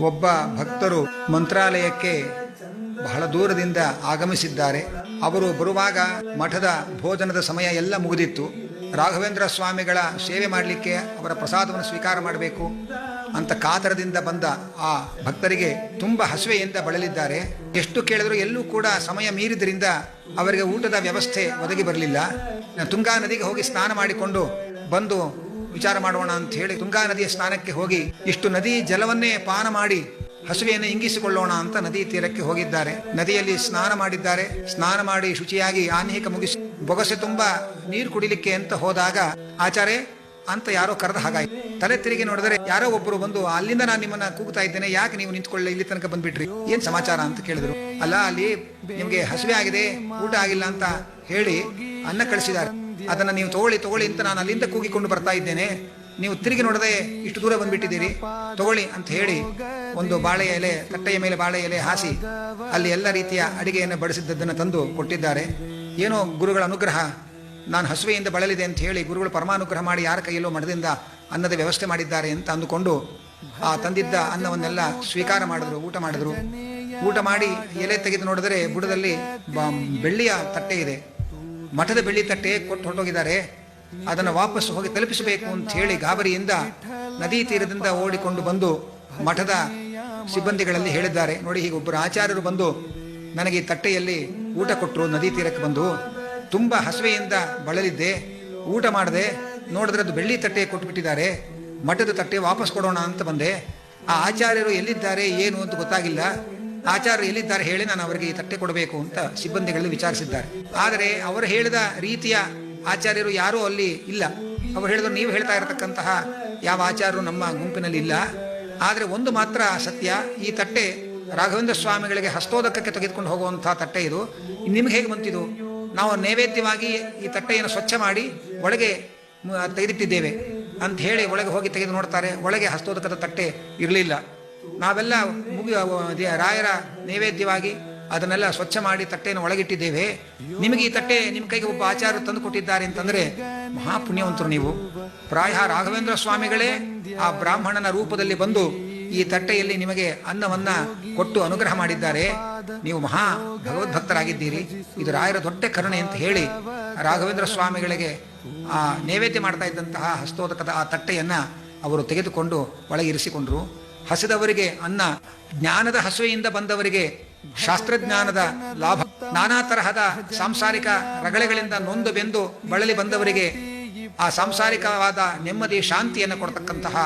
ಒಬ್ಬ ಭಕ್ತರು ಮಂತ್ರಾಲಯಕ್ಕೆ ಬಹಳ ದೂರದಿಂದ ಆಗಮಿಸಿದ್ದಾರೆ. ಅವರು ಬರುವಾಗ ಮಠದ ಭೋಜನದ ಸಮಯ ಎಲ್ಲ ಮುಗಿದಿತ್ತು. ರಾಘವೇಂದ್ರ ಸ್ವಾಮಿಗಳ ಸೇವೆ ಮಾಡಲಿಕ್ಕೆ ಅವರ ಪ್ರಸಾದವನ್ನು ಸ್ವೀಕಾರ ಮಾಡಬೇಕು ಅಂತ ಕಾತರದಿಂದ ಬಂದ ಆ ಭಕ್ತರಿಗೆ ತುಂಬ ಹಸಿವೆಯಿಂದ ಬಳಲಿದ್ದಾರೆ. ಎಷ್ಟು ಕೇಳಿದ್ರು ಎಲ್ಲೂ ಕೂಡ ಸಮಯ ಮೀರಿದ್ರಿಂದ ಅವರಿಗೆ ಊಟದ ವ್ಯವಸ್ಥೆ ಒದಗಿ ಬರಲಿಲ್ಲ. ತುಂಗಾ ನದಿಗೆ ಹೋಗಿ ಸ್ನಾನ ಮಾಡಿಕೊಂಡು ಬಂದು ವಿಚಾರ ಮಾಡೋಣ ಅಂತ ಹೇಳಿ ತುಂಗಾ ನದಿಯ ಸ್ನಾನಕ್ಕೆ ಹೋಗಿ ಇಷ್ಟು ನದಿ ಜಲವನ್ನೇ ಪಾನ ಮಾಡಿ ಹಸುವೆಯನ್ನು ಇಂಗಿಸಿಕೊಳ್ಳೋಣ ಅಂತ ನದಿ ತೀರಕ್ಕೆ ಹೋಗಿದ್ದಾರೆ. ನದಿಯಲ್ಲಿ ಸ್ನಾನ ಮಾಡಿದ್ದಾರೆ. ಸ್ನಾನ ಮಾಡಿ ಶುಚಿಯಾಗಿ ಆನ್ಹಿಕ ಮುಗಿಸಿ ಬೊಗಸೆ ತುಂಬಾ ನೀರು ಕುಡಿಲಿಕ್ಕೆ ಅಂತ ಹೋದಾಗ ಆಚಾರ್ಯ ಅಂತ ಯಾರೋ ಕರೆದ ಹಾಗಾಯ್ತು. ತಲೆ ತಿರುಗಿ ನೋಡಿದರೆ ಯಾರೋ ಒಬ್ಬರು ಬಂದು, ಅಲ್ಲಿಂದ ನಾನು ನಿಮ್ಮನ್ನ ಕೂಗ್ತಾ ಇದ್ದೇನೆ, ಯಾಕೆ ನೀವು ನಿಂತ್ಕೊಳ್ಳಿ, ಇಲ್ಲಿ ತನಕ ಬಂದ್ಬಿಟ್ರಿ, ಏನ್ ಸಮಾಚಾರ ಅಂತ ಕೇಳಿದ್ರು. ಅಲ್ಲ, ಅಲ್ಲಿ ನಿಮ್ಗೆ ಹಸಿವೆ ಆಗಿದೆ, ಊಟ ಆಗಿಲ್ಲ ಅಂತ ಹೇಳಿ ಅನ್ನ ಕಳಿಸಿದ್ದಾರೆ, ಅದನ್ನ ನೀವು ತಗೊಳ್ಳಿ ಅಂತ ನಾನು ಅಲ್ಲಿಂದ ಕೂಗಿಕೊಂಡು ಬರ್ತಾ ಇದ್ದೇನೆ, ನೀವು ತಿರುಗಿ ನೋಡದೆ ಇಷ್ಟು ದೂರ ಬಂದ್ಬಿಟ್ಟಿದ್ದೀರಿ, ತಗೊಳ್ಳಿ ಅಂತ ಹೇಳಿ ಒಂದು ಬಾಳೆ ಎಲೆ, ತಟ್ಟೆಯ ಮೇಲೆ ಬಾಳೆ ಎಲೆ ಹಾಸಿ ಅಲ್ಲಿ ಎಲ್ಲ ರೀತಿಯ ಅಡಿಗೆಯನ್ನು ಬಡಿಸಿದ್ದನ್ನು ತಂದು ಕೊಟ್ಟಿದ್ದಾರೆ. ಏನೋ ಗುರುಗಳ ಅನುಗ್ರಹ, ನಾನು ಹಸುವೆಯಿಂದ ಬಳಲಿದೆ ಅಂತ ಹೇಳಿ ಗುರುಗಳು ಪರಮಾನುಗ್ರಹ ಮಾಡಿ ಯಾರ ಕೈಯಲ್ಲೋ ಮಠದಿಂದ ಅನ್ನದ ವ್ಯವಸ್ಥೆ ಮಾಡಿದ್ದಾರೆ ಅಂತ ಅಂದುಕೊಂಡು ಆ ತಂದಿದ್ದ ಅನ್ನವನ್ನೆಲ್ಲ ಸ್ವೀಕಾರ ಮಾಡಿದ್ರು, ಊಟ ಮಾಡಿದ್ರು. ಊಟ ಮಾಡಿ ಎಲೆ ತೆಗೆದು ನೋಡಿದರೆ ಬುಡದಲ್ಲಿ ಬೆಳ್ಳಿಯ ತಟ್ಟೆ ಇದೆ. ಮಠದ ಬೆಳ್ಳಿ ತಟ್ಟೆ ಕೊಟ್ಟು ಹೊರಟೋಗಿದ್ದಾರೆ. ಅದನ್ನು ವಾಪಸ್ ಹೋಗಿ ತಲುಪಿಸಬೇಕು ಅಂತ ಹೇಳಿ ಗಾಬರಿಯಿಂದ ನದಿ ತೀರದಿಂದ ಓಡಿಕೊಂಡು ಬಂದು ಮಠದ ಸಿಬ್ಬಂದಿಗಳಲ್ಲಿ ಹೇಳಿದ್ದಾರೆ, ನೋಡಿ ಹೀಗೆ ಒಬ್ಬರು ಆಚಾರ್ಯರು ಬಂದು ನನಗೆ ಈ ತಟ್ಟೆಯಲ್ಲಿ ಊಟ ಕೊಟ್ಟರು, ನದಿ ತೀರಕ್ಕೆ ಬಂದು ತುಂಬಾ ಹಸಿವೆಯಿಂದ ಬಳಲಿದ್ದೆ, ಊಟ ಮಾಡಿದೆ, ನೋಡಿದ್ರೆ ಅದು ಬೆಳ್ಳಿ ತಟ್ಟೆ ಕೊಟ್ಟುಬಿಟ್ಟಿದ್ದಾರೆ, ಮಠದ ತಟ್ಟೆ ವಾಪಸ್ ಕೊಡೋಣ ಅಂತ ಬಂದೆ. ಆ ಆಚಾರ್ಯರು ಎಲ್ಲಿದ್ದಾರೆ ಏನು ಅಂತ ಗೊತ್ತಾಗಿಲ್ಲ, ಆಚಾರ್ಯರು ಎಲ್ಲಿದ್ದಾರೆ ಹೇಳಿ ನಾನು ಅವರಿಗೆ ಈ ತಟ್ಟೆ ಕೊಡಬೇಕು ಅಂತ ಸಿಬ್ಬಂದಿಗಳಲ್ಲಿ ವಿಚಾರಿಸಿದ್ದಾರೆ. ಆದರೆ ಅವರು ಹೇಳಿದ ರೀತಿಯ ಆಚಾರ್ಯರು ಯಾರೂ ಅಲ್ಲಿ ಇಲ್ಲ. ಅವರು ಹೇಳಿದ್ರು, ನೀವು ಹೇಳ್ತಾ ಇರತಕ್ಕಂತಹ ಯಾವ ಆಚಾರ್ಯರು ನಮ್ಮ ಗುಂಪಿನಲ್ಲಿ ಇಲ್ಲ. ಆದರೆ ಒಂದು ಮಾತ್ರ ಸತ್ಯ, ಈ ತಟ್ಟೆ ರಾಘವೇಂದ್ರ ಸ್ವಾಮಿಗಳಿಗೆ ಹಸ್ತೋದಕಕ್ಕೆ ತೆಗೆದುಕೊಂಡು ಹೋಗುವಂತಹ ತಟ್ಟೆ ಇದು, ನಿಮ್ಗೆ ಹೇಗೆ ಬಂತಿದು? ನಾವು ನೈವೇದ್ಯವಾಗಿ ಈ ತಟ್ಟೆಯನ್ನು ಸ್ವಚ್ಛ ಮಾಡಿ ಒಳಗೆ ತೆಗೆದಿಟ್ಟಿದ್ದೇವೆ ಅಂತ ಹೇಳಿ ಒಳಗೆ ಹೋಗಿ ತೆಗೆದು ನೋಡ್ತಾರೆ, ಒಳಗೆ ಹಸ್ತೋದಕದ ತಟ್ಟೆ ಇರಲಿಲ್ಲ. ನಾವೆಲ್ಲ ರಾಯರ ನೈವೇದ್ಯವಾಗಿ ಅದನ್ನೆಲ್ಲ ಸ್ವಚ್ಛ ಮಾಡಿ ತಟ್ಟೆಯನ್ನು ಒಳಗಿಟ್ಟಿದ್ದೇವೆ, ನಿಮಗೆ ಈ ತಟ್ಟೆ ನಿಮ್ಮ ಕೈಗೆ ಒಬ್ಬ ಆಚಾರ್ಯರು ತಂದು ಕೊಟ್ಟಿದ್ದಾರೆ ಅಂತಂದ್ರೆ ಮಹಾಪುಣ್ಯವಂತರು ನೀವು. ಪ್ರಾಯ ರಾಘವೇಂದ್ರ ಸ್ವಾಮಿಗಳೇ ಆ ಬ್ರಾಹ್ಮಣನ ರೂಪದಲ್ಲಿ ಬಂದು ಈ ತಟ್ಟೆಯಲ್ಲಿ ನಿಮಗೆ ಅನ್ನವನ್ನ ಕೊಟ್ಟು ಅನುಗ್ರಹ ಮಾಡಿದ್ದಾರೆ, ನೀವು ಮಹಾ ಭಗವದ್ಭಕ್ತರಾಗಿದ್ದೀರಿ, ಇದು ರಾಯರ ದೊಡ್ಡ ಕರುಣೆ ಅಂತ ಹೇಳಿ ರಾಘವೇಂದ್ರ ಸ್ವಾಮಿಗಳಿಗೆ ಆ ನೈವೇದ್ಯ ಮಾಡ್ತಾ ಇದ್ದಂತಹ ಹಸ್ತೋದಕದ ಆ ತಟ್ಟೆಯನ್ನ ಅವರು ತೆಗೆದುಕೊಂಡು ಒಳಗೆ ಇರಿಸಿಕೊಂಡ್ರು. ಹಸಿದವರಿಗೆ ಅನ್ನ, ಜ್ಞಾನದ ಹಸುವೆಯಿಂದ ಬಂದವರಿಗೆ ಶಾಸ್ತ್ರಜ್ಞಾನದ ಲಾಭ, ನಾನಾ ತರಹದ ಸಾಂಸಾರಿಕ ರಗಳೆಗಳಿಂದ ನೊಂದು ಬೆಂದು ಬಳಲಿ ಬಂದವರಿಗೆ ಆ ಸಾಂಸಾರಿಕವಾದ ನೆಮ್ಮದಿ ಶಾಂತಿಯನ್ನು ಕೊಡ್ತಕ್ಕಂತಹ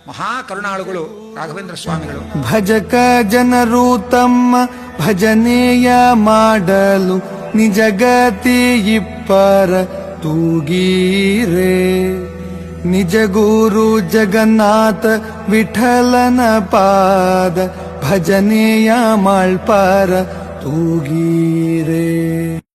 ಮಹಾ ಕರುಣಾಳುಗಳು ರಾಘವೇಂದ್ರ ಸ್ವಾಮಿಗಳು. ಭಜಕ ಜನರು ತಮ್ಮ ಭಜನೆಯ ಮಾಡಲು ನಿಜಗತಿ ಇಪ್ಪರ ತೂಗೀರೆ, ನಿಜ ಗುರು ಜಗನ್ನಾಥ ವಿಠಲನ ಪಾದ ಭಜನೆಯ ಮಾಳ್ಪಾರ ತೂಗೀರೆ.